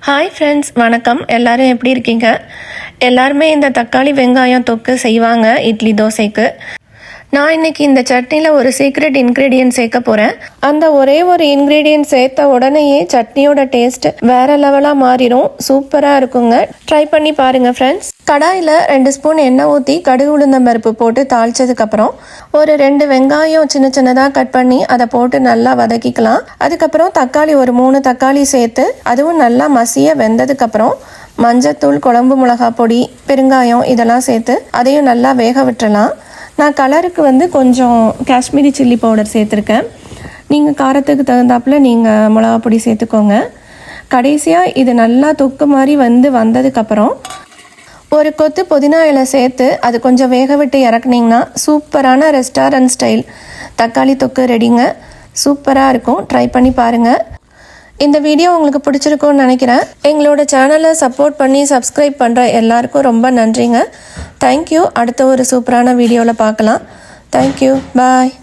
Hi friends, வணக்கம். எல்லோரும் எப்படி இருக்கீங்க? எல்லாருமே இந்த தக்காளி வெங்காயம் தொக்கு செய்வாங்க இட்லி தோசைக்கு. நான் இன்றைக்கி இந்த சட்னியில் ஒரு சீக்ரெட் இன்க்ரீடியன்ட் சேர்க்க போகிறேன். அந்த ஒரே ஒரு இன்க்ரீடியன்ட் சேர்த்த உடனேயே சட்னியோட டேஸ்ட் வேறு லெவலாக மாறிடும். சூப்பராக இருக்குங்க. ட்ரை பண்ணி பாருங்கள் ஃப்ரெண்ட்ஸ். கடாயில் 2 ஸ்பூன் எண்ணெய் ஊற்றி கடுகு உளுந்தம் பருப்பு போட்டு தாளித்ததுக்கப்புறம் ஒரு 2 வெங்காயம் சின்ன சின்னதாக கட் பண்ணி அதை போட்டு நல்லா வதக்கிக்கலாம். அதுக்கப்புறம் தக்காளி ஒரு 3 தக்காளி சேர்த்து அதுவும் நல்லா மசிய வெந்ததுக்கப்புறம் மஞ்சத்தூள், குழம்பு மிளகா பொடி, பெருங்காயம் இதெல்லாம் சேர்த்து அதையும் நல்லா வேக விட்டுறலாம். நான் கலருக்கு கொஞ்சம் காஷ்மீரி சில்லி பவுடர் சேர்த்துருக்கேன். நீங்கள் காரத்துக்கு தகுந்தாப்பில் நீங்கள் மிளகா பொடி சேர்த்துக்கோங்க. கடைசியாக இது நல்லா தொக்கு மாதிரி வந்ததுக்கப்புறம் ஒரு கொத்து புதினா இலை சேர்த்து அது கொஞ்சம் வேக விட்டு இறக்குனிங்கன்னா சூப்பரான ரெஸ்டாரண்ட் ஸ்டைல் தக்காளி தொக்கு ரெடிங்க. சூப்பராக இருக்கும். ட்ரை பண்ணி பாருங்கள். இந்த வீடியோ உங்களுக்கு பிடிச்சிருக்கும்னு நினைக்கிறேன். எங்களோட சேனலை சப்போர்ட் பண்ணி சப்ஸ்கிரைப் பண்ணுற எல்லாருக்கும் ரொம்ப நன்றிங்க. தேங்க்யூ. அடுத்த ஒரு சூப்பரான வீடியோவில் பார்க்கலாம். தேங்க்யூ. பாய்.